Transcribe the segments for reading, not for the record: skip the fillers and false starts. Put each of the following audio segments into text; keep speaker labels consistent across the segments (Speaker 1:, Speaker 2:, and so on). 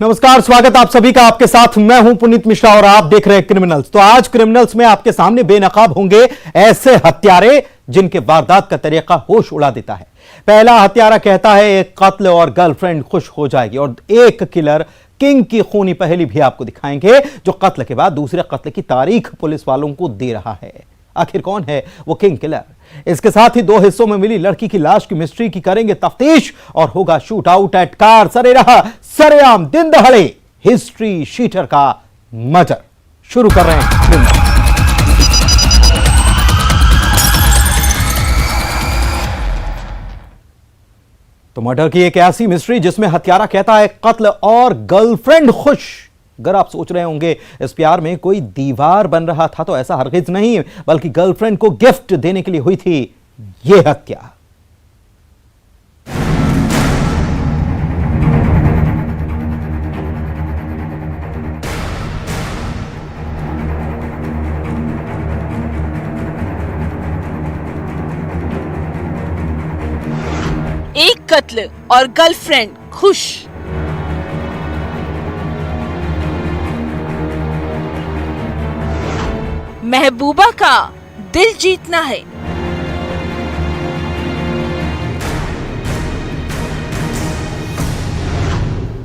Speaker 1: नमस्कार, स्वागत आप सभी का। आपके साथ मैं हूं पुनीत मिश्रा और आप देख रहे हैं क्रिमिनल्स। तो आज क्रिमिनल्स में आपके सामने बेनकाब होंगे ऐसे हत्यारे जिनके वारदात का तरीका होश उड़ा देता है। पहला हत्यारा कहता है एक कत्ल और गर्लफ्रेंड खुश हो जाएगी, और एक किलर किंग की खूनी पहेली भी आपको दिखाएंगे जो कत्ल के बाद दूसरे कत्ल की तारीख पुलिस वालों को दे रहा है। आखिर कौन है वो किंग किलर? इसके साथ ही 2 हिस्सों में मिली लड़की की लाश की मिस्ट्री की करेंगे तफ्तीश, और होगा शूट आउट एट कार सरेआम दिन दहाड़े हिस्ट्री शीटर का मर्डर। शुरू कर रहे हैं। तो मर्डर की एक ऐसी मिस्ट्री जिसमें हत्यारा कहता है कत्ल और गर्लफ्रेंड खुश। अगर आप सोच रहे होंगे इस प्यार में कोई दीवार बन रहा था, तो ऐसा हरगिज नहीं, बल्कि गर्लफ्रेंड को गिफ्ट देने के लिए हुई थी यह हत्या।
Speaker 2: एक कत्ल और गर्लफ्रेंड खुश। महबूबा का दिल जीतना है।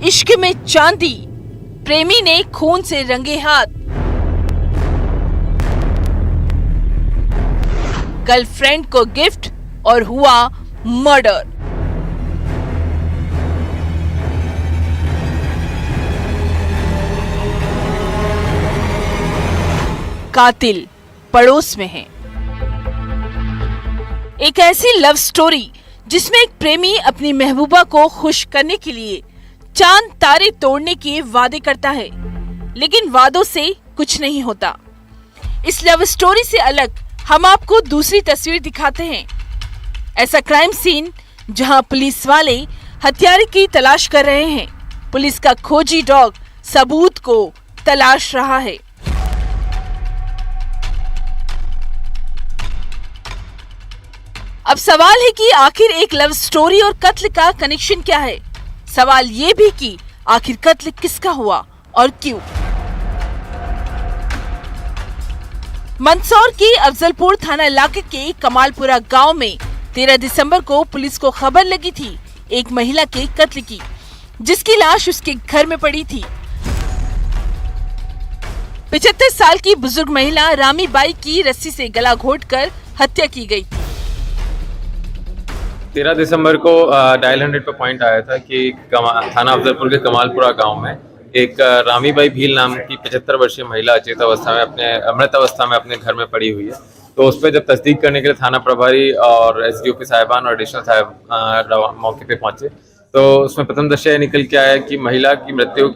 Speaker 2: इश्क में चांदी, प्रेमी ने खून से रंगे हाथ। गर्लफ्रेंड को गिफ्ट और हुआ मर्डर। कातिल पड़ोस में है। एक ऐसी लव स्टोरी जिसमें एक प्रेमी अपनी महबूबा को खुश करने के लिए चांद तारे तोड़ने के वादे करता है, लेकिन वादों से कुछ नहीं होता। इस लव स्टोरी से अलग हम आपको दूसरी तस्वीर दिखाते हैं। ऐसा क्राइम सीन जहां पुलिस वाले हत्यारे की तलाश कर रहे हैं। पुलिस का खोजी डॉग सबूत को तलाश रहा है। अब सवाल है कि आखिर एक लव स्टोरी और कत्ल का कनेक्शन क्या है। सवाल ये भी कि आखिर कत्ल किसका हुआ और क्यों। मंदसौर के अफजलपुर थाना इलाके के कमालपुरा गांव में 13 दिसंबर को पुलिस को खबर लगी थी एक महिला के कत्ल की, जिसकी लाश उसके घर में पड़ी थी। 75 साल की बुजुर्ग महिला रामी बाई की रस्सी से गला घोंटकर हत्या की गई थी।
Speaker 3: 13 दिसंबर को डायल 100 पे पॉइंट आया था कि थाना अफजलपुर के कमालपुरा गांव में एक रामीबाई भील नाम की 75 वर्षीय महिला अचेत अवस्था में अमृत अवस्था में अपने घर में पड़ी हुई है। तो उस पर जब तस्दीक करने के लिए थाना प्रभारी और एसडीओपी साहिबान और एडिशनल साहब मौके पे पहुंचे, तो उसमें प्रथमदर्शी निकल के आया कि महिला की मृत्यु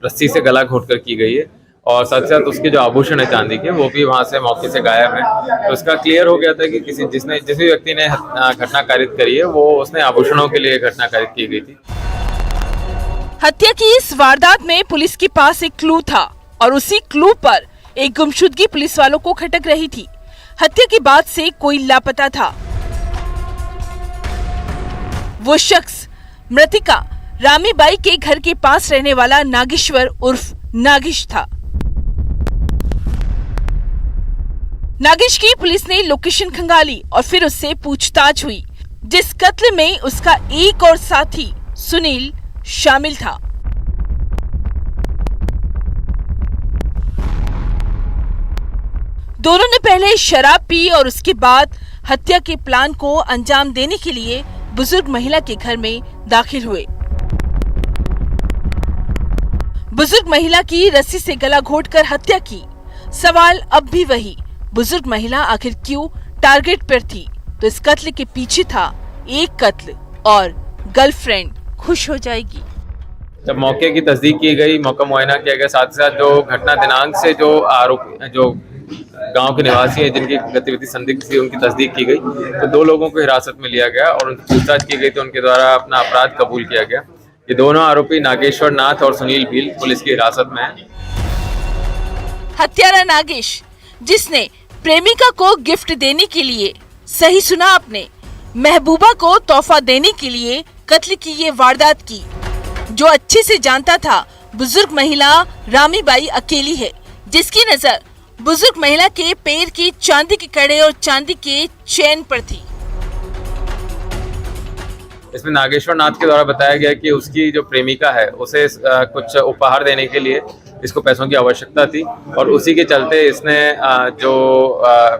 Speaker 3: रस्सी से गला घोंटकर की गई है, और साथ साथ उसके जो आभूषण है चांदी के वो भी वहां से मौके से गायब है। तो इसका क्लियर हो गया था कि जिस भी व्यक्ति ने घटना कारित करी है वो उसने आभूषणों के लिए घटना कारित की गई थी।
Speaker 2: हत्या की इस वारदात में पुलिस के पास एक क्लू था, और उसी क्लू पर एक गुमशुदगी पुलिस वालों को खटक रही थी। हत्या के बाद से कोई लापता था। वो शख्स मृतिका रामीबाई के घर के पास रहने वाला नागेश्वर उर्फ नागिश था। नागिश की पुलिस ने लोकेशन खंगाली और फिर उससे पूछताछ हुई, जिस कत्ल में उसका एक और साथी सुनील शामिल था। दोनों ने पहले शराब पी और उसके बाद हत्या के प्लान को अंजाम देने के लिए बुजुर्ग महिला के घर में दाखिल हुए। बुजुर्ग महिला की रस्सी से गला घोंटकर हत्या की। सवाल अब भी वही, बुजुर्ग महिला आखिर क्यों टारगेट पर थी? तो इस कत्ल के पीछे था एक कत्ल और गर्लफ्रेंड खुश हो जाएगी।
Speaker 3: जब मौके की तस्दीक की गई, मौका मुआयना किया गया, साथ ही साथ जो घटना दिनांक से जो आरोपी जो गांव के निवासी हैं जिनकी गतिविधि संदिग्ध थी उनकी तस्दीक की गई, तो 2 लोगों को हिरासत में लिया गया और उनकी पूछताछ की गई, तो उनके द्वारा अपना अपराध कबूल किया गया। ये दोनों आरोपी नागेश्वर नाथ और सुनील भील पुलिस की हिरासत में हैं।
Speaker 2: हत्यारा नागेश, जिसने प्रेमिका को गिफ्ट देने के लिए, सही सुना आपने, महबूबा को तोहफा देने के लिए कत्ल की ये वारदात की। जो अच्छे से जानता था बुजुर्ग महिला रामीबाई अकेली है, जिसकी नजर बुजुर्ग महिला के पैर की चांदी के कड़े और चांदी के चेन पर थी।
Speaker 3: इसमें नागेश्वर नाथ के द्वारा बताया गया कि उसकी जो प्रेमिका है उसे कुछ उपहार देने के लिए इसको पैसों की आवश्यकता थी और उसी के चलते इसने जो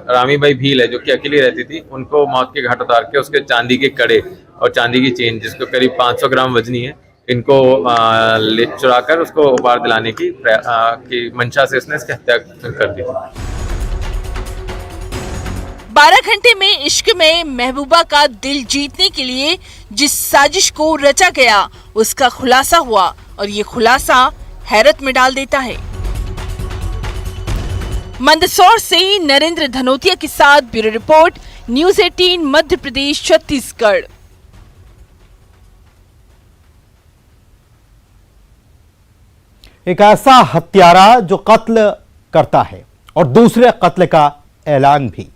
Speaker 3: रामीबाई भील है जो कि अकेली रहती थी उनको मौत के घाट उतार के उसके चांदी के कड़े और चांदी की चेन जिसको करीब 500 ग्राम वजनी है इनको चुरा कर उसको उपहार दिलाने की मंशा से इसने इसकी हत्या कर दी।
Speaker 2: 12 घंटे में इश्क में महबूबा का दिल जीतने के लिए जिस साजिश को रचा गया उसका खुलासा हुआ और ये खुलासा हैरत में डाल देता है। मंदसौर से नरेंद्र धनोतिया के साथ bureau report, news 18 Madhya Pradesh Chhattisgarh.
Speaker 1: एक ऐसा हत्यारा जो कत्ल करता है और दूसरे कत्ल का ऐलान भी।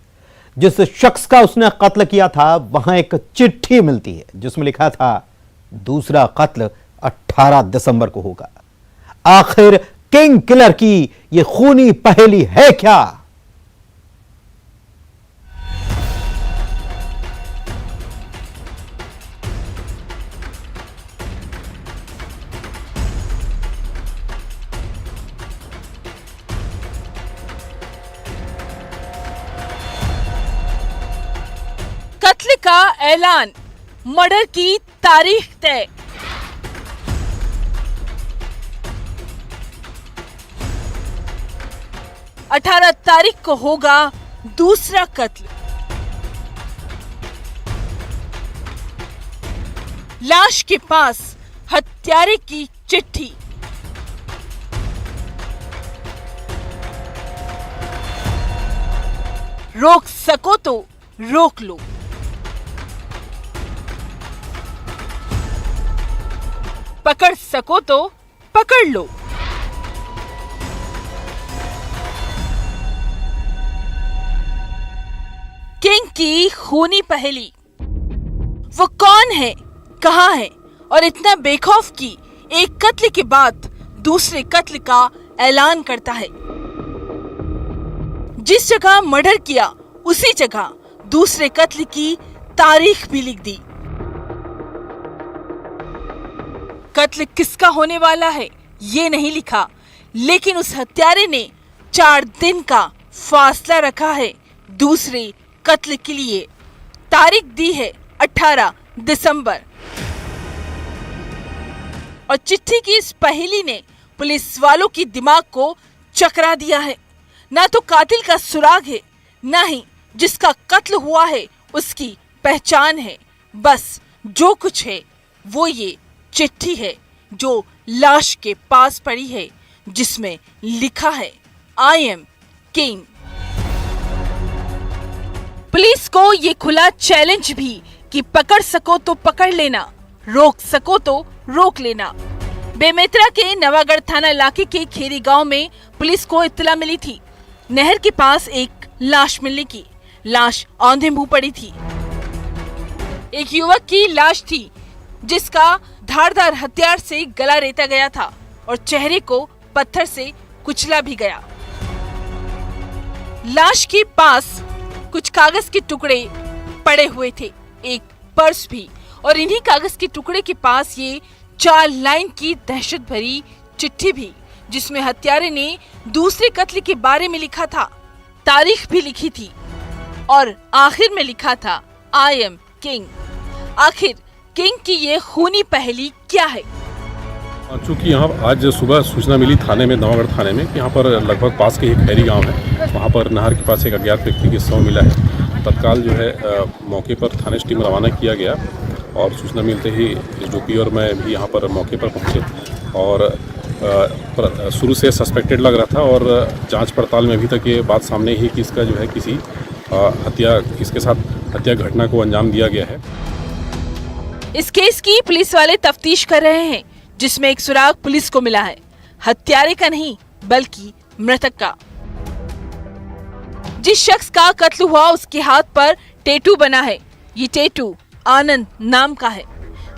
Speaker 1: जिस शख्स का उसने कत्ल किया था वहां एक चिट्ठी मिलती है जिसमें लिखा था दूसरा कत्ल 18 दिसंबर को होगा। आखिर किंग किलर की यह खूनी पहेली है क्या?
Speaker 2: कत्ल का ऐलान, मर्डर की तारीख तय। अठारह तारीख को होगा दूसरा कत्ल। लाश के पास हत्यारे की चिट्ठी। रोक सको तो रोक लो। पकड़ सको तो पकड़ लो। किंग की खूनी पहेली। वो कौन है, कहां है और इतना बेखौफ कि एक कत्ल के बाद दूसरे कत्ल का ऐलान करता है। जिस जगह मर्डर किया उसी जगह दूसरे कत्ल की तारीख भी लिख दी। कत्ल किसका होने वाला है ये नहीं लिखा, लेकिन उस हत्यारे ने 4 दिन का फासला रखा है दूसरे कत्ल के लिए। तारीख दी है 18 दिसंबर। और चिट्ठी की इस पहेली ने पुलिस वालों की दिमाग को चकरा दिया है। ना तो कातिल का सुराग है, ना ही जिसका कत्ल हुआ है उसकी पहचान है। बस जो कुछ है वो ये चिट्ठी है जो लाश के पास पड़ी है, जिसमें लिखा है आई एम किंग। पुलिस को ये खुला चैलेंज भी कि पकड़ सको तो पकड़ लेना, रोक सको तो रोक लेना। बेमेतरा के नवागढ़ थाना इलाके के खेरी गांव में पुलिस को इत्तला मिली थी नहर के पास एक लाश मिलने की। लाश औंधे मुंह पड़ी थी। एक युवक की लाश थी जिसका धारदार हथियार से गला रेता गया था और चेहरे को पत्थर से कुचला भी गया। लाश के पास कुछ कागज के टुकड़े पड़े हुए थे, एक पर्स भी, और इन्हीं कागज के टुकड़े के पास ये 4 लाइन की दहशत भरी चिट्ठी भी, जिसमें हत्यारे ने दूसरे कत्ल के बारे में लिखा था, तारीख भी लिखी थी और आखिर में लिखा था आई एम किंग। आखिर किंग की ये खूनी पहेली क्या है?
Speaker 4: चूँकि यहाँ आज सुबह सूचना मिली थाने में, नवागढ़ थाने में, कि यहाँ पर लगभग पास के एक खैरी गांव है, वहाँ पर नहर के पास एक अज्ञात व्यक्ति की शव मिला है। तत्काल जो है मौके पर थाने से टीम रवाना किया गया और सूचना मिलते ही एसडीओपी और मैं भी यहाँ पर मौके पर पहुँचे और शुरू से सस्पेक्टेड लग रहा था और जांच पड़ताल में अभी तक ये बात सामने ही कि इसका जो है किसी इसके साथ हत्या घटना को अंजाम दिया गया है।
Speaker 2: इस केस की पुलिस वाले तफ्तीश कर रहे हैं, जिसमें एक सुराग पुलिस को मिला है, हत्यारे का नहीं बल्कि मृतक का। जिस शख्स का कत्ल हुआ उसके हाथ पर टैटू बना है। ये टैटू आनंद नाम का है।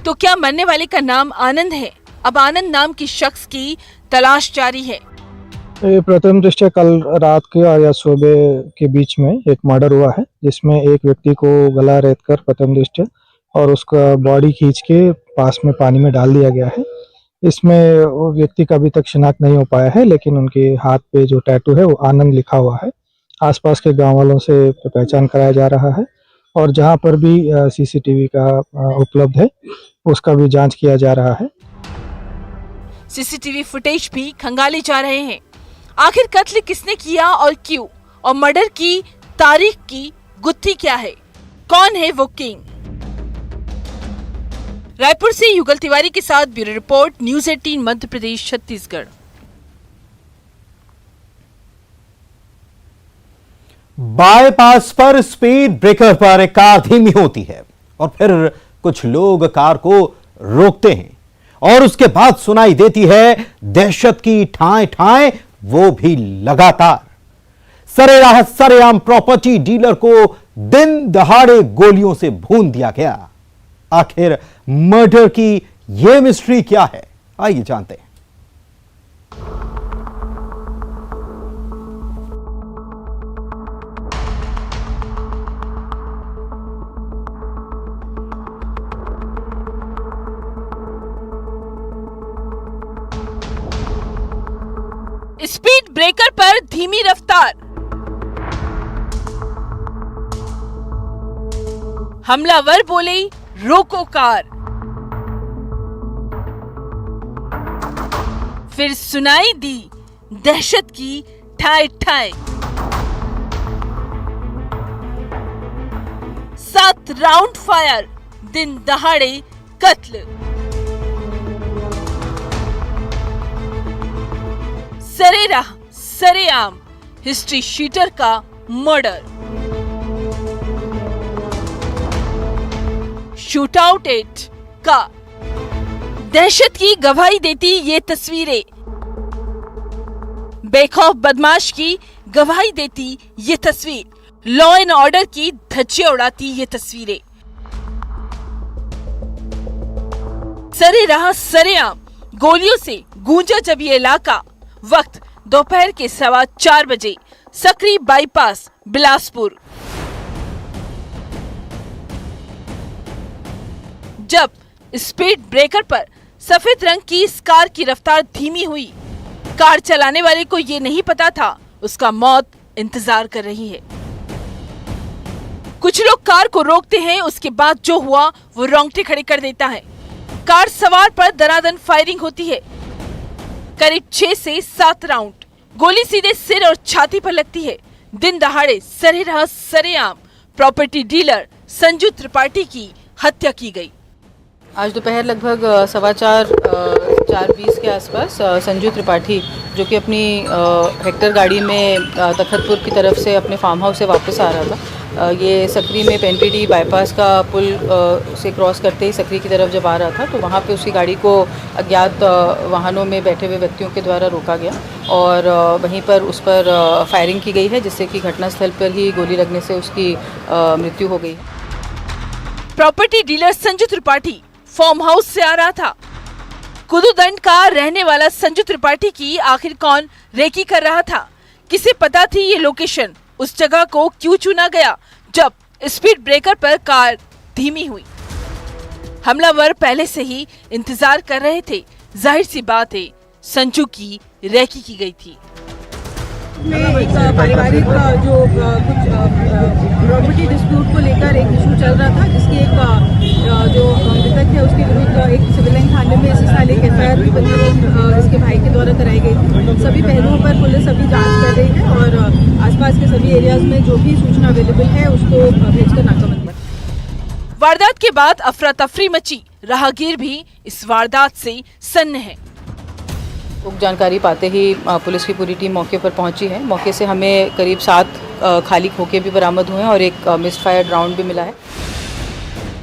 Speaker 2: तो क्या मरने वाले का नाम आनंद है अब आनंद नाम की शख्स की तलाश जारी है।
Speaker 5: ये प्रथम दृष्टया कल रात के और या सुबह के बीच में एक मर्डर हुआ है, जिसमें एक व्यक्ति को गला रेतकर प्रथम दृष्टया और उसका बॉडी खींच के पास में पानी में डाल दिया गया है। इसमें वो व्यक्ति का अभी तक शिनाख्त नहीं हो पाया है, लेकिन उनके हाथ पे जो टैटू है वो आनंद लिखा हुआ है। आसपास के गांव वालों से पहचान कराया जा रहा है और जहां पर भी सीसीटीवी का उपलब्ध है उसका भी जांच किया जा रहा है।
Speaker 2: सीसीटीवी फुटेज भी खंगाले जा रहे हैं। आखिर कत्ल किसने किया और क्यों, और मर्डर की तारीख की गुत्थी क्या है? कौन है वो किंग? रायपुर से युगल तिवारी के साथ bureau report, news 18 Madhya Pradesh Chhattisgarh.
Speaker 1: Bypass पर स्पीड ब्रेकर पर एक कार धीमी होती है और फिर कुछ लोग कार को रोकते हैं और उसके बाद सुनाई देती है दहशत की ठाएं ठाएं, वो भी लगातार। सरेराह सरेआम प्रॉपर्टी डीलर को दिन दहाड़े गोलियों से भून दिया गया। आखिर मर्डर की यह मिस्ट्री क्या है, आइए जानते हैं।
Speaker 2: स्पीड ब्रेकर पर धीमी रफ्तार, हमलावर बोले रोको कार, फिर सुनाई दी दहशत की ठाए ठाए। 7 राउंड फायर, दिन दहाड़े कत्ल। सरेराह सरेआम हिस्ट्री शीटर का मर्डर। शूट आउट एट का दहशत की गवाही देती ये तस्वीरें, बेखौफ बदमाश की गवाही देती ये तस्वीर, लॉ एंड ऑर्डर की धज्जियां उड़ाती ये तस्वीरें। सरेराह सरेआम गोलियों से गूंजा जब ये इलाका। वक्त दोपहर के 4:15 बजे, सकरी बाईपास बिलासपुर। जब स्पीड ब्रेकर पर सफेद रंग की इस कार की रफ्तार धीमी हुई, कार चलाने वाले को ये नहीं पता था उसका मौत इंतजार कर रही है। कुछ लोग कार को रोकते हैं, उसके बाद जो हुआ वो रोंगटे खड़े कर देता है। कार सवार पर दनादन फायरिंग होती है। करीब 6 से 7 राउंड गोली सीधे सिर और छाती पर लगती है। दिन दहाड़े सरेराह सरेआम प्रॉपर्टी डीलर संजू त्रिपाठी की हत्या की गई।
Speaker 6: आज दोपहर लगभग 4:15 के आसपास संजू त्रिपाठी, जो कि अपनी हेक्टर गाड़ी में तखतपुर की तरफ से अपने फार्म हाउस से वापस आ रहा था। ये सकरी में पेंटीडी बाईपास का पुल से क्रॉस करते ही सकरी की तरफ जब आ रहा था तो वहाँ पे उसकी गाड़ी को अज्ञात वाहनों में बैठे हुए व्यक्तियों के द्वारा रोका गया और वहीं पर उस पर फायरिंग की गई है, जिससे कि घटनास्थल पर ही गोली लगने से उसकी मृत्यु हो गई।
Speaker 2: Property dealer Sanju Tripathi farm house से आ रहा था। कुदुदंड का रहने वाला संजू त्रिपाठी की आखिर कौन रेकी कर रहा था? किसे पता थी ये लोकेशन? उस जगह को क्यों चुना गया जब स्पीड ब्रेकर पर कार धीमी हुई? हमलावर पहले से ही इंतजार कर रहे थे। जाहिर सी बात है संजू की रेकी की गई थी।
Speaker 7: एक पारिवारिक जो कुछ प्रॉपर्टी डिस्प्यूट को लेकर एक इशू चल रहा था, जिसकी एक जो मृतक है उसके विरुद्ध एक सिविल लाइन थाने में इसी साल एक एफआईआर भी इसके भाई के द्वारा कराई गई थी। सभी पहलुओं पर पुलिस अभी जांच कर रही है और आसपास के सभी एरियाज में जो भी सूचना अवेलेबल है उसको भेजकर नाकाबंदी।
Speaker 2: वारदात के बाद अफरा तफरी मची। राहगीर भी इस वारदात से सन्न है।
Speaker 6: गुप्त जानकारी पाते ही पुलिस की पूरी टीम मौके पर पहुंची है। मौके से हमें करीब 7 खाली खोखे भी बरामद हुए हैं और एक मिसफायर्ड राउंड भी मिला है।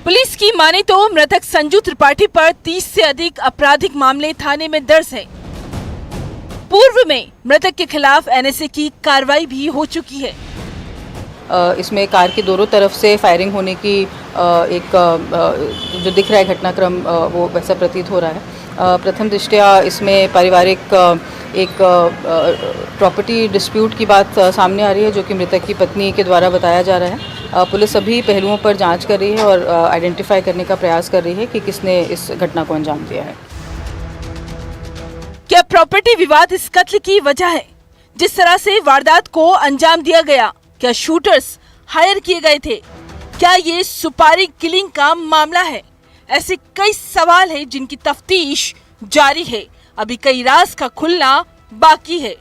Speaker 2: पुलिस की माने तो मृतक संजू त्रिपाठी पर 30 से अधिक आपराधिक मामले थाने में दर्ज हैं। पूर्व में मृतक के खिलाफ एनएसए की कार्रवाई भी हो चुकी है।
Speaker 6: इसमें कार की दोनों तरफ से फायरिंग होने की एक जो दिख रहा है घटनाक्रम वो वैसा प्रतीत हो रहा है। प्रथम दृष्टया इसमें पारिवारिक एक प्रॉपर्टी डिस्प्यूट की बात सामने आ रही है, जो कि मृतक की पत्नी के द्वारा बताया जा रहा है। पुलिस सभी पहलुओं पर जांच कर रही है और आइडेंटिफाई करने का प्रयास कर रही है कि किसने इस घटना को अंजाम दिया है।
Speaker 2: क्या प्रॉपर्टी विवाद इस कत्ल की वजह है? जिस तरह से वारदात को अंजाम दिया गया, क्या शूटर्स हायर किए गए थे? क्या ये सुपारी किलिंग का मामला है? ऐसे कई सवाल हैं जिनकी तफ्तीश जारी है। अभी कई राज का खुलना बाकी है।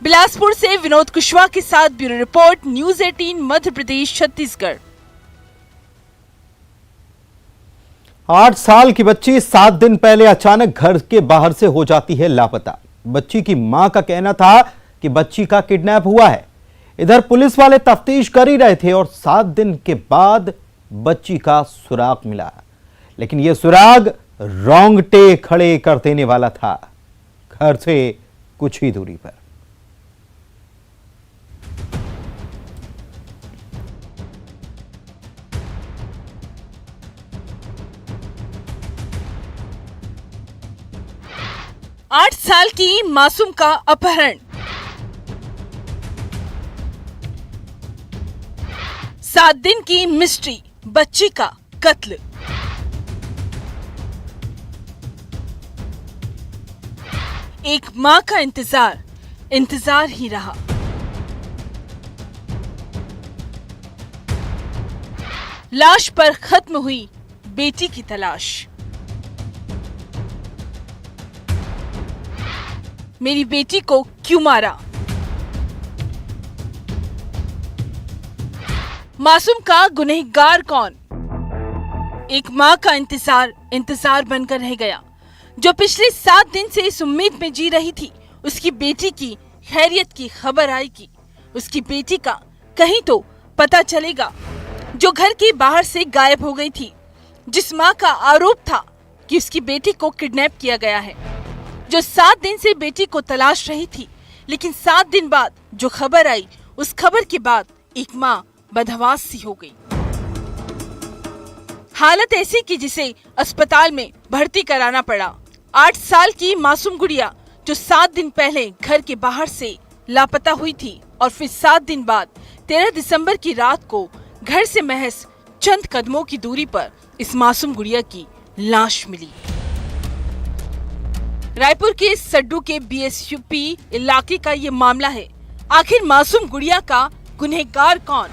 Speaker 2: बिलासपुर से विनोद कुशवाहा के साथ bureau report, news 18 Madhya Pradesh Chhattisgarh.
Speaker 1: 8 साल की बच्ची 7 दिन पहले अचानक घर के बाहर से हो जाती है लापता। बच्ची की मां का कहना था कि बच्ची का किडनैप हुआ है। इधर पुलिस वाले तफ्तीश कर ही रहे थे और 7 दिन के बाद बच्ची का सुराग मिला, लेकिन यह सुराग रोंगटे खड़े कर देने वाला था। घर से कुछ ही दूरी पर
Speaker 2: 8 साल की मासूम का अपहरण, 7 दिन की मिस्ट्री, बच्ची का कत्ल। एक मां का इंतजार ही रहा। लाश पर खत्म हुई बेटी की तलाश। मेरी बेटी को क्यों मारा? मासूम का गुनहगार कौन? एक मां का इंतजार बनकर रह गया, जो पिछले 7 दिन से इस उम्मीद में जी रही थी उसकी बेटी की खैरियत की खबर आएगी, उसकी बेटी का कहीं तो पता चलेगा, जो घर के बाहर से गायब हो गई थी, जिस मां का आरोप था कि उसकी बेटी को किडनैप किया गया है, जो 7 दिन से बेटी को तलाश रही थी। लेकिन 7 दिन बाद जो खबर आई, उस खबर के बाद एक मां बदहवास सी हो गई। हालत ऐसी कि जिसे अस्पताल में भर्ती कराना पड़ा। 8 साल की मासूम गुड़िया जो 7 दिन पहले घर के बाहर से लापता हुई थी और फिर 7 दिन बाद 13 दिसंबर की रात को घर से महज चंद कदमों की दूरी पर इस मासूम गुड़िया की लाश मिली। रायपुर के सड्डू के बीएसयूपी इलाके का ये मामला है। आखिर मासूम गुड़िया का गुनहगार कौन?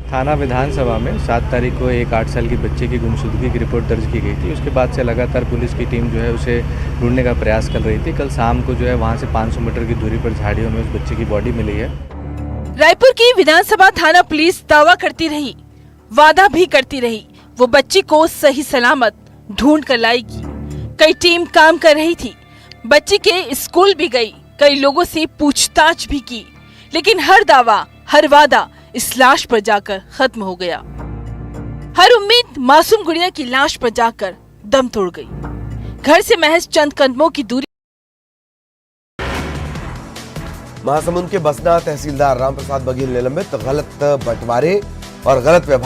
Speaker 8: थाना विधानसभा में 7 तारीख को एक 8 साल की बच्चे की गुमशुदगी की रिपोर्ट दर्ज की गई थी। उसके बाद से लगातार पुलिस की टीम जो है उसे ढूंढने का प्रयास कर रही थी। कल शाम को जो है वहां से 500 मीटर की दूरी पर झाड़ियों में उस बच्चे की बॉडी मिली है।
Speaker 2: रायपुर की विधानसभा थाना पुलिस दावा करती रही, वादा भी करती रही, वो बच्ची को सही सलामत ढूंढ कर लाएगी। कई टीम काम कर रही थी, बच्ची के स्कूल भी गई, कई लोगों से पूछताछ भी की, लेकिन हर दावा, हर वादा इस लाश पर जाकर खत्म हो गया। हर उम्मीद मासूम गुड़िया की लाश पर जाकर दम तोड़ गई। घर से महज चंद कदमों की दूरी।
Speaker 9: महासमुंद के बसना तहसीलदार रामप्रसाद बघेल निलंबित, गलत बंटवारे और गलत व्यवहार